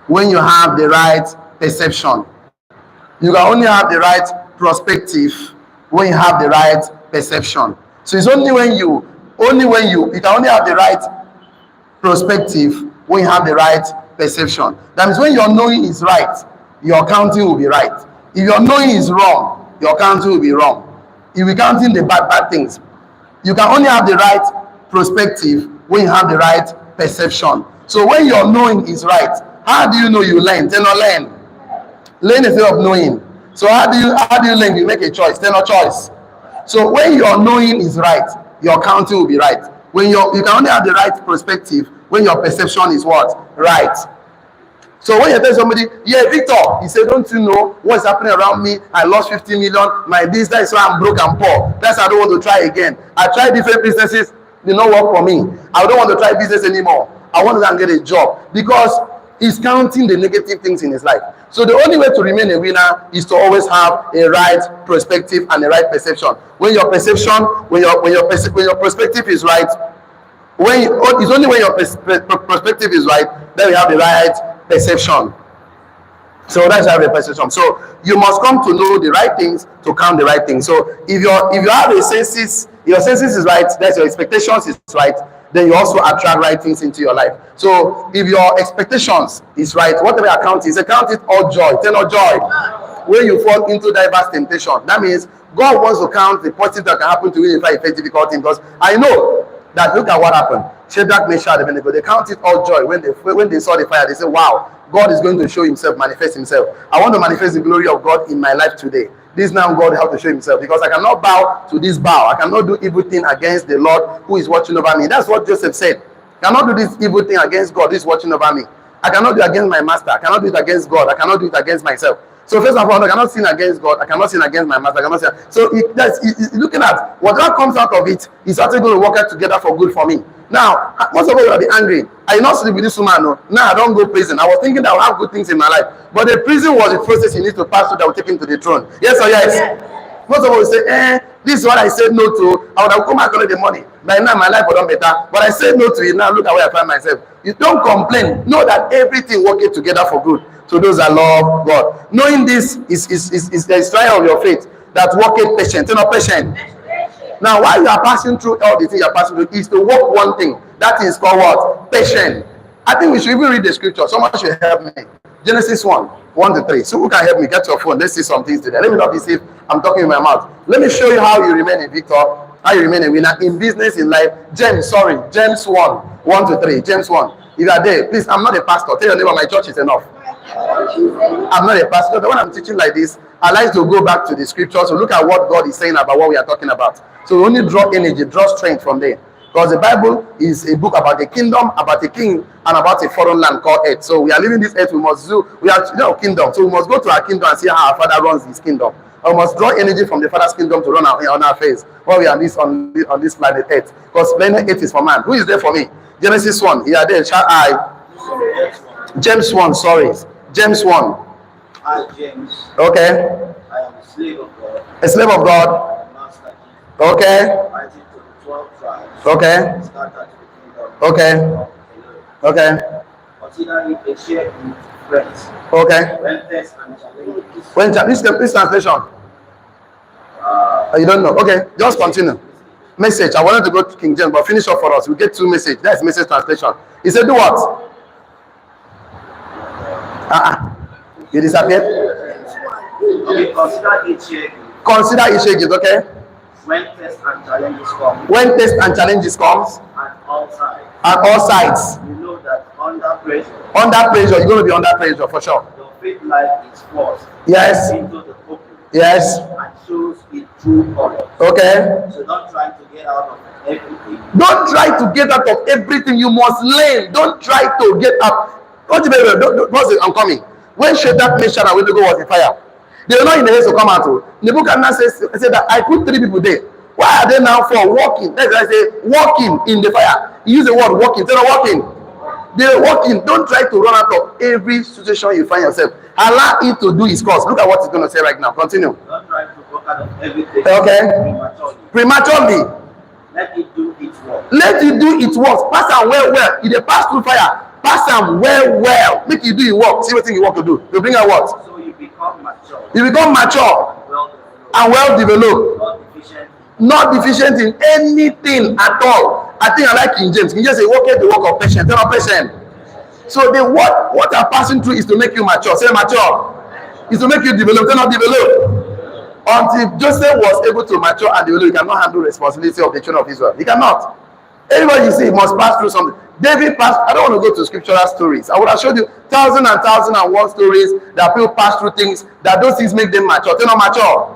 when you have the right perception. You can only have the right perspective when you have the right perception. So it's only when you can only have the right perspective when you have the right perception. That means when your knowing is right, your counting will be right. If your knowing is wrong, your counting will be wrong. If you're counting the bad things, you can only have the right perspective when you have the right perception. So when your knowing is right, how do you know you learn? Tell not learn. Learn instead of knowing. So how do you learn? You make a choice. Tell not choice. So when your knowing is right, your counting will be right. When you can only have the right perspective when your perception is what? Right. So when you tell somebody, yeah, Victor, he said, don't you know what's happening around me? I lost 50 million. My business is why I'm broke and poor. That's why I don't want to try again. I tried different businesses, they don't work for me. I don't want to try business anymore. I want to get a job because he's counting the negative things in his life. So the only way to remain a winner is to always have a right perspective and a right perception. When your perception, when your perspective is right, it's only when your perspective is right that we have the right perception. So that's how the perception. So you must come to know the right things to count the right things. So if you have a senses, your senses is right, that's your expectations is right, then you also attract right things into your life. So if your expectations is right, whatever account is, account it all joy. Tell all joy. When you fall into diverse temptation, that means God wants to count the positive that can happen to you if I face difficult things. Because I know that look at what happened. Shadrach, Meshach, and Abednego, they counted all joy when they saw the fire. They said, wow, God is going to show himself, manifest himself. I want to manifest the glory of God in my life today. This now God has to show himself, because I cannot bow to this bow. I cannot do evil thing against the Lord who is watching over me. That's what Joseph said. I cannot do this evil thing against God who is watching over me. I cannot do it against my master. I cannot do it against God. I cannot do it against myself. So first of all, I cannot sin against God. I cannot sin against my master. I cannot sin. So he's looking at whatever comes out of it is actually going to work out together for good for me. Now, most of us will be angry. I did not sleep with this woman. No. Now I don't go prison. I was thinking that I will have good things in my life. But the prison was the process he needs to pass through that will take him to the throne. Yes or yes? Most of us will say, this is what I said no to. I would have come and collect the money. By now my life would have been better. But I said no to it. Now look at where I find myself. You don't complain. Know that everything working together for good to those that love God. Knowing this is the trial of your faith that worketh patient. You're not patient. Now, while you are passing through all the things you are passing through, is to work one thing. That is called what? Patient. I think we should even read the scripture. Someone should help me. Genesis 1:1-3. So who can help me? Get your phone. Let's see some things today. Let me not be safe. I'm talking in my mouth. Let me show you how you remain a victor, how you remain a winner in business, in life. James 1:1-3. James 1. If you are there, please, I'm not a pastor. Tell your neighbor, my church is enough. I'm not a pastor. When I'm teaching like this, I like to go back to the scriptures to look at what God is saying about what we are talking about. So we only draw energy, draw strength from there. Because the Bible is a book about a kingdom, about a king, and about a foreign land called earth. So we are living this earth, we are kingdom. So we must go to our kingdom and see how our Father runs his kingdom. And we must draw energy from the Father's kingdom to run on our face while we are on this planet earth. Because planet earth is for man. Who is there for me? Genesis 1. You are there. Shall I? James 1, sorry. James 1. I, James. Okay. I am a slave of God. A slave of God. Okay. Okay. Okay. Okay. Okay. When this translation? You don't know. Okay, just continue. Message. I wanted to go to King James, but finish up for us. We get 2 message. That's message translation. He said, do what? You disappeared? Okay, consider each year Consider each age, okay? when tests and challenges come When tests and challenges comes, at all sides. at all sides. You know that under pressure, Under pressure, you're going to be under pressure for sure. your faith life is forced Yes. into the open Yes. and shows its true color. Okay. So don't try to get out of everything. Don't try to get out of everything. You must learn. Don't try to get out. I'm coming. When Shadrach, Meshach, and Abednego was in fire, they were not in the haste to come out. Nebuchadnezzar said that I put 3 people there. Why are they now 4 walking? That's why I say walking in the fire. He used the word walking. Instead of walking, they're walking. Don't try to run out of every situation you find yourself. Allow it to do its course. Look at what he's going to say right now. Continue. Don't try to go out of everything Okay. Prematurely. Let it do its work. Let it do its work. Pass am well. If they pass through fire, pass am well. Make you do your work. See what thing you want to do. You bring out what? So you become mature, You become mature well developed, and well developed. not deficient. Not deficient in anything at all. I think I like King James. King James say, "Walk the work of patience." Tell patient. So the what are passing through is to make you mature. Say mature. Is to make you develop. Tell not develop. Until Joseph was able to mature and develop, he cannot handle responsibility of the children of Israel. He cannot. Everybody you see must pass through something. David passed. I don't want to go to scriptural stories. I would have showed you thousand and one stories that people pass through things that those things make them mature. They're not mature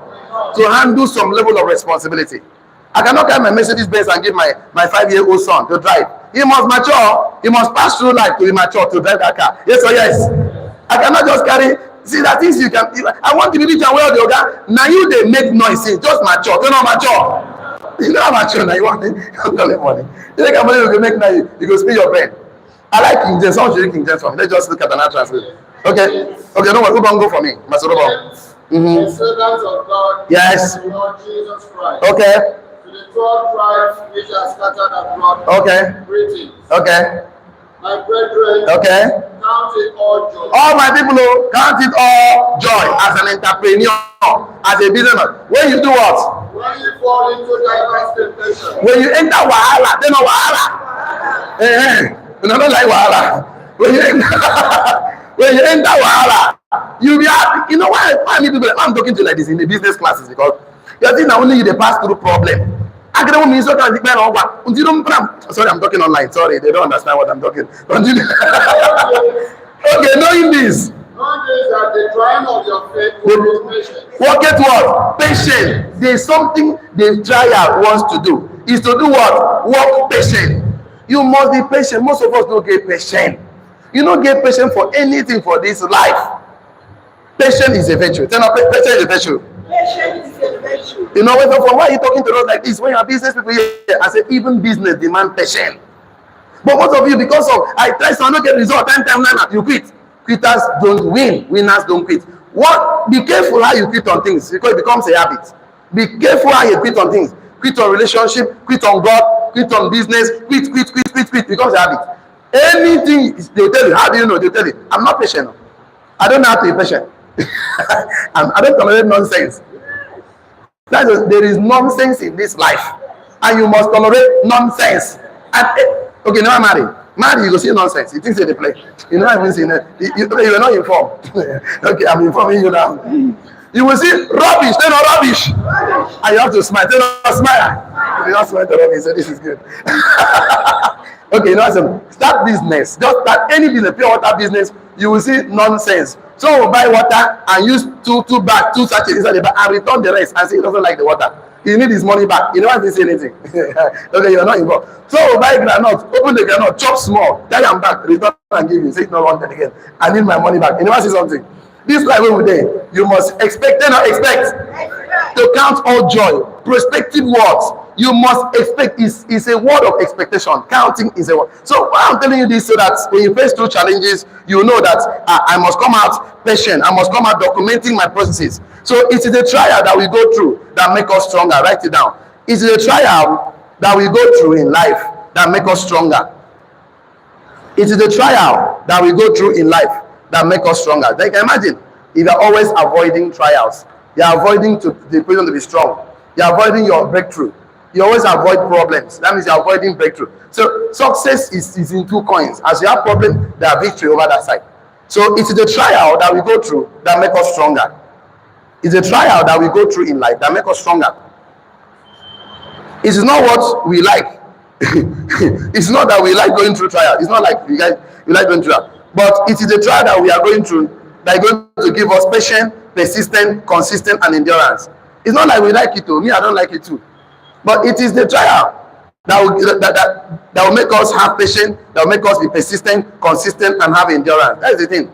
to handle some level of responsibility. I cannot carry my Mercedes Benz and give my 5-year-old son to drive. He must mature. He must pass through life to be mature to drive that car. Yes or yes? I cannot just carry. See that things you can. I want to be rich and well, yoga. Now you they make noise. Just mature. They're not mature. You're not mature now. You want it? You collect money. You think money you can make now? You go spend your brain. I like King James. Someone should read King James for me. Let's just look at another translation. Okay. Okay. No one. Who go for me? Masodobo. The servants of God. Yes. And the Lord Jesus Christ. Okay. To the 12 tribes which are scattered abroad. Okay. Greetings. Okay. My brethren. Okay. Count it all joy. All my people, count it all joy as an entrepreneur, as a businessman. When you do what? When you fall into diverse temptation. When you enter wahala, they know wahala. You don't like wahala. When you enter wahala, you be happy. You know why many people? I'm talking to like this in the business classes because you think not only you they pass through problem. I can only so can depend on what. Sorry, I'm talking online. Sorry, they don't understand what I'm talking. Continue. Okay, knowing this. Knowing this that the trying of your faith will be patient. What get what? Patient. There's something the trial wants to do. Is to do what? Work patient. You must be patient. Most of us don't get patient. You don't get patient for anything for this life. Patient is a virtue. Tell me, patient is a virtue. Patience is a virtue. You know, why are you talking to us like this? When you are business people here, I said even business demand patience. But most of you, because of I try to not get result, time, you quit. Quitters don't win. Winners don't quit. What? Be careful how you quit on things because it becomes a habit. Be careful how you quit on things. Quit on relationship, quit on God, quit on business, quit. Becomes a habit. Anything they'll tell you. How do you know? They'll tell you, I'm not patient. I don't know how to be patient. I don't tolerate nonsense. There is nonsense in this life, and you must tolerate nonsense. And okay, never marry. Marry, you go see nonsense. You think they play. You know, I haven't seen it. You are not informed. Okay, I'm informing you now. You will see rubbish. They're not rubbish. And you have to smile. They're not smile. You don't smile to rubbish. So this is good. Okay, you know what? Start business. Just start any business, pure water business. You will see nonsense. So we'll buy water and use two sachets inside the bag and return the rest and say he doesn't like the water. He need his money back. You don't have to say anything. Okay, you're not involved. So we'll buy granite, open the granite, chop small, tie them back, return and give you. Say it's not wanted again. I need my money back. You never say something. This life over there, you must expect to count all joy. Prospective words. You must expect is a word of expectation. Counting is a word. So why I'm telling you this so that when you face through challenges, you know that I must come out patient. I must come out documenting my processes. So it is a trial that we go through that make us stronger. Write it down. It is a trial that we go through in life that make us stronger. It is a trial that we go through in life that make us stronger. Like imagine if you're always avoiding trials, you're avoiding the person to be strong, you're avoiding your breakthrough. You always avoid problems. That means you're avoiding breakthrough. So success is in two coins. As you have problem, there are victory over that side. So it is the trial that we go through that make us stronger. It's a trial that we go through in life that make us stronger. It is not what we like. It's not that we like going through trial. It's not like you like going through that. But it is the trial that we are going through that is going to give us patience, persistent, consistent, and endurance. It's not like we like it too. Me, I don't like it too. But it is the trial that will make us have patience, that will make us be persistent, consistent, and have endurance. That's the thing.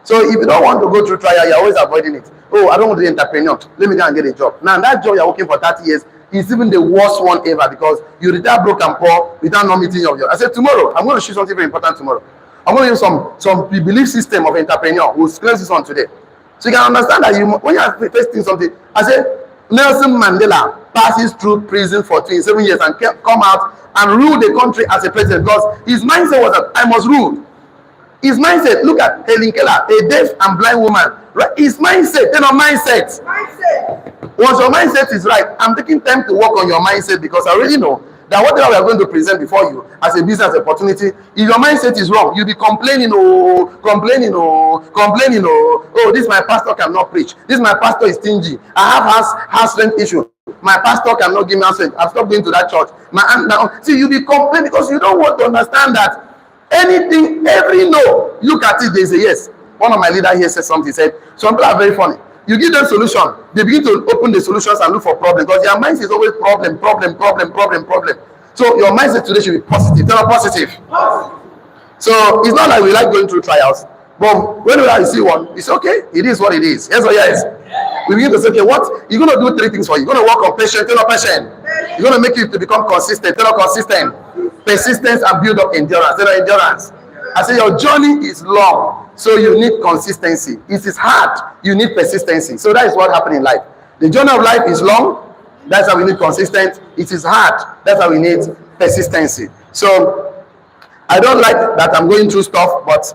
So if you don't want to go through trial, you're always avoiding it. Oh, I don't want to be an entrepreneur. Let me go and get a job. Now, that job you're working for 30 years is even the worst one ever because you retire broke and poor without not meeting your job. I said, tomorrow, I'm going to show something very important tomorrow. I'm going to use some belief system of entrepreneur. We'll explain this on today. So you can understand that when you are facing something, I said, Nelson Mandela passes through prison for 27 years and come out and rule the country as a president because his mindset was that I must rule. His mindset, look at Helen Keller, a deaf and blind woman. Right? His mindset, mindset. Once your mindset is right, I'm taking time to work on your mindset because I already know that whatever we are going to present before you as a business opportunity, if your mindset is wrong, you'll be complaining, oh, this my pastor cannot preach. This my pastor is stingy. I have house rent issue. My pastor cannot give me house rent. I've stopped going to that church. My aunt now. See, you'll be complaining because you don't want to understand that anything, every no, look at it, there's a yes. One of my leaders here said something, he said, some people are very funny. You give them solution, they begin to open the solutions and look for problems because their mindset is always problem. So your mindset today should be positive. Tell them positive. So it's not like we like going through trials, but when you see one, it's okay. It is what it is. Yes or yes? We begin to say, okay, what? You're going to do three things for you. You're going to work on patience. Tell them patient. You're going to make it to become consistent. Tell them consistent. Persistence and build up endurance. Tell them endurance. I say your journey is long, so you need consistency. It is hard, you need persistency. So that is what happens in life. The journey of life is long, that's how we need consistency. It is hard, that's how we need persistency. So I don't like that I'm going through stuff, but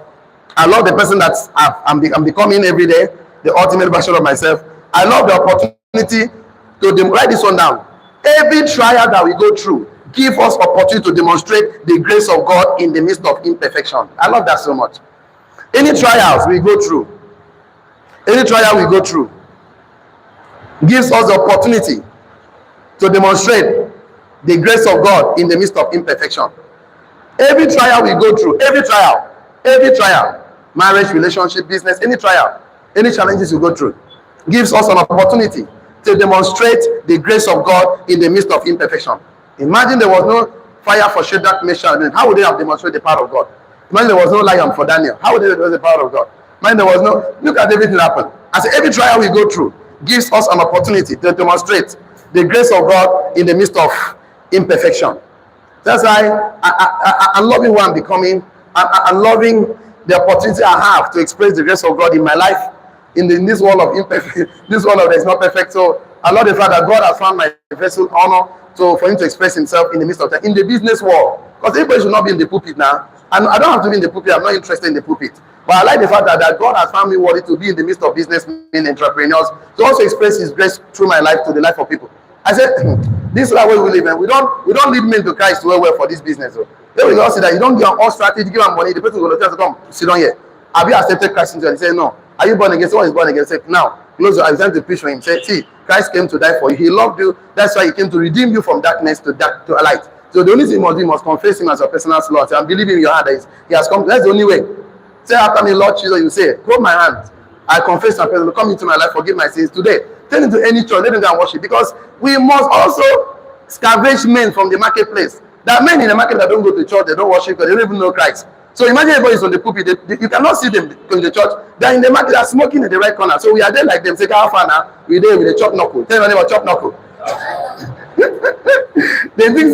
I love the person that I'm becoming every day, the ultimate version of myself. I love the opportunity to write this one down. Every trial that we go through give us opportunity to demonstrate the grace of God in the midst of imperfection. I love that so much. Any trials we go through, gives us the opportunity to demonstrate the grace of God in the midst of imperfection. Every trial we go through, every trial, marriage, relationship, business, any trial, any challenges we go through, gives us an opportunity to demonstrate the grace of God in the midst of imperfection. Imagine there was no fire for Shadrach, Meshach, and how would they have demonstrated the power of God? Imagine there was no lion for Daniel. How would they demonstrate the power of God? Imagine there was no, look at everything happen. I say every trial we go through gives us an opportunity to demonstrate the grace of God in the midst of imperfection. That's why I'm loving who I'm becoming. I'm loving the opportunity I have to express the grace of God in my life, in this world of imperfect, this world that is not perfect. So I love the fact that God has found my vessel honor. So for him to express himself in the midst of time, in the business world, because everybody should not be in the pulpit now. And I don't have to be in the pulpit. I'm not interested in the pulpit. But I like the fact that God has found me worthy to be in the midst of businessmen, entrepreneurs, to also express his grace through my life to the life of people. I said, this is the way we live, and we don't lead men to Christ well for this business. So then we don't see that you don't give them all strategy, give them money. The person will tell you to come sit down here. Have you accepted Christ into it? He said, no. Are you born again? Someone is born again. He said, now. Close your eyes. Time to preach for him. Say, see, Christ came to die for you. He loved you. That's why he came to redeem you from darkness to a light. So the only thing you must confess him as your personal Lord. And believe in your heart that he has come. That's the only way. Say after me, Lord Jesus, you say, hold my hand. I confess my person. Come into my life, forgive my sins today. Turn into any church, let them go and worship. Because we must also scavenge men from the marketplace. There are men in the market that don't go to church, they don't worship, because they don't even know Christ. So imagine everybody is on the pulpit. You cannot see them in the church. They're in the market, they're smoking in the right corner. So we are there like them. Say, how far now? We're there with a chop knuckle. Tell your neighbor, chop knuckle. They think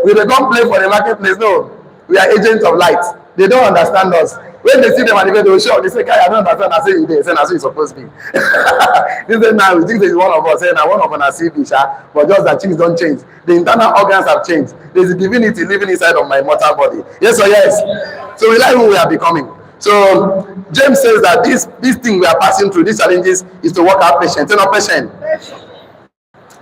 we don't play for the marketplace. No, we are agents of light. They don't understand us. When they see them at the event, they will show. They say, I don't understand. I say, you there. Say, that's what you're supposed to be. They say, now we think there's one of us. Say, now one of us is CB, but just that things don't change. The internal organs have changed. There's a divinity living inside of my mortal body. Yes or yes? So we like who we are becoming. So James says that this thing we are passing through, these challenges, is to work out patience. Turn up patient.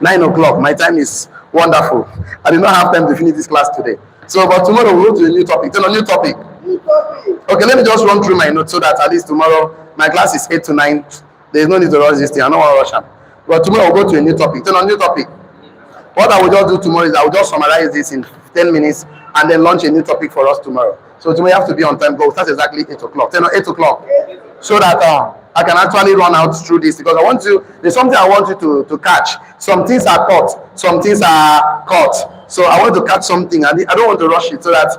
9 o'clock. My time is Wonderful. I did not have time to finish this class today. So, but tomorrow we'll go to a new topic. Then a new topic. Okay, let me just run through my notes so that at least tomorrow my class is 8 to 9. There's no need to rush this thing. I don't want to rush them. But tomorrow we'll go to a new topic. Then a new topic. What I will just do tomorrow is I will just summarize this in 10 minutes and then launch a new topic for us tomorrow. So tomorrow you have to be on time. Go. That's exactly 8 o'clock. 8 o'clock. So that I can actually run out through this, because I want you, there's something I want you to catch. Some things are caught, some things are caught. So I want to catch something. I don't want to rush it so that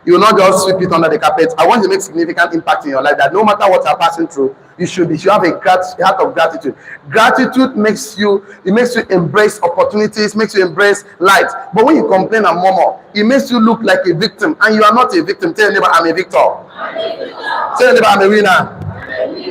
you will not just sweep it under the carpet. I want to make significant impact in your life, that no matter what you're passing through, you should have a heart of gratitude. Gratitude makes you embrace opportunities, makes you embrace light. But when you complain and murmur, it makes you look like a victim, and you are not a victim. Tell your neighbor, I'm a victor. Tell your neighbor, I'm a winner.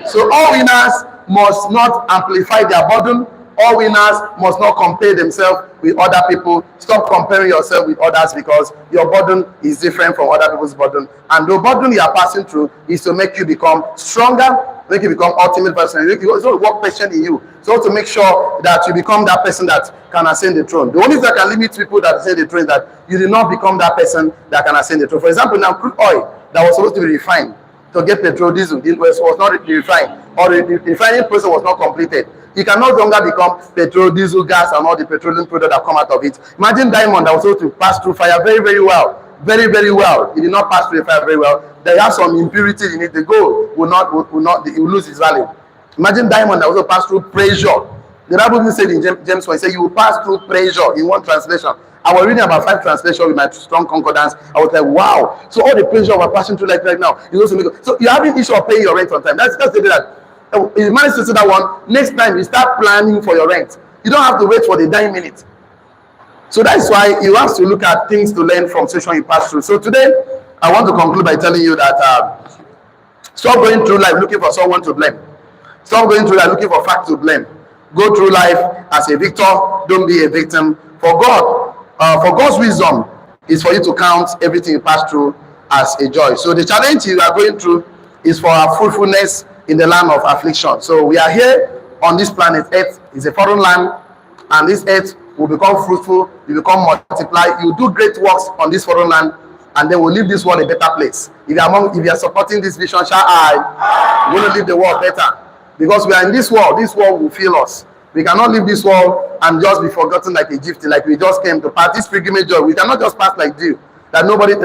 So all winners must not amplify their burden. All winners must not compare themselves with other people. Stop comparing yourself with others, because your burden is different from other people's burden. And the burden you are passing through is to make you become stronger, make you become ultimate person. You also work patient in you. So to make sure that you become that person that can ascend the throne. The only thing that can limit people that ascend the throne is that you did not become that person that can ascend the throne. For example, now crude oil that was supposed to be refined to get petrol, diesel, was not refined, or the refining process was not completed. You can no longer become petrol, diesel, gas, and all the petroleum products that come out of it. Imagine diamond that was supposed to pass through fire very, very well. Very, very well. It did not pass through the fire very well. There have some impurities in it. The gold will lose its value. Imagine diamond that was supposed to pass through pressure. The Bible even said in James 1, it said you will pass through pressure in one translation. I was reading about 5 translations with my strong concordance. I was like, wow. So all the pressure we're passing through like right now is also making. So you're having issue of paying your rent on time. That's the way that. If you manage to see that one, next time you start planning for your rent. You don't have to wait for the dying minute. So that's why you have to look at things to learn from situation you pass through. So today, I want to conclude by telling you that stop going through life looking for someone to blame. Stop going through life looking for fact to blame. Go through life as a victor. Don't be a victim. For God's wisdom is for you to count everything you pass through as a joy. So the challenge you are going through is for our fruitfulness in the land of affliction. So we are here on this planet Earth. It's a foreign land, and this earth will become fruitful, you become multiply, you do great works on this foreign land, and then we'll leave this world a better place. If you are supporting this vision, shall I want to leave the world better, because we are in this world will fill us. We cannot leave this world and just be forgotten like a gift, like we just came to pass this pilgrimage joy. We cannot just pass like you. They don't need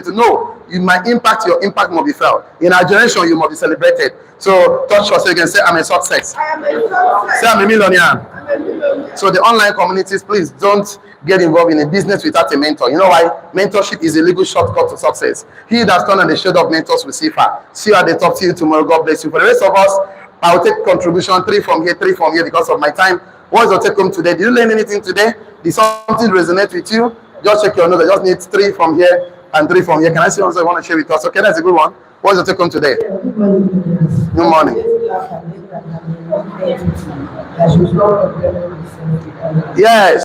to know. Your impact must be felt. In our generation, you must be celebrated. So touch yourself again, say, I'm a success. I am a success. Say, I'm a millionaire. I'm a millionaire. So the online communities, please don't get involved in a business without a mentor. You know why? Mentorship is a legal shortcut to success. He that stands on the shade of mentors will see far. See you at the top. See you tomorrow. God bless you. For the rest of us, I will take contribution 3 from here, 3 from here because of my time. What is your take home today? Did you learn anything today? Did something resonate with you? Just check your notes. I just need 3 from here and 3 from here. Can I see one I want to share with us? Okay, that's a good one. What's your take home today? Good morning. Yes.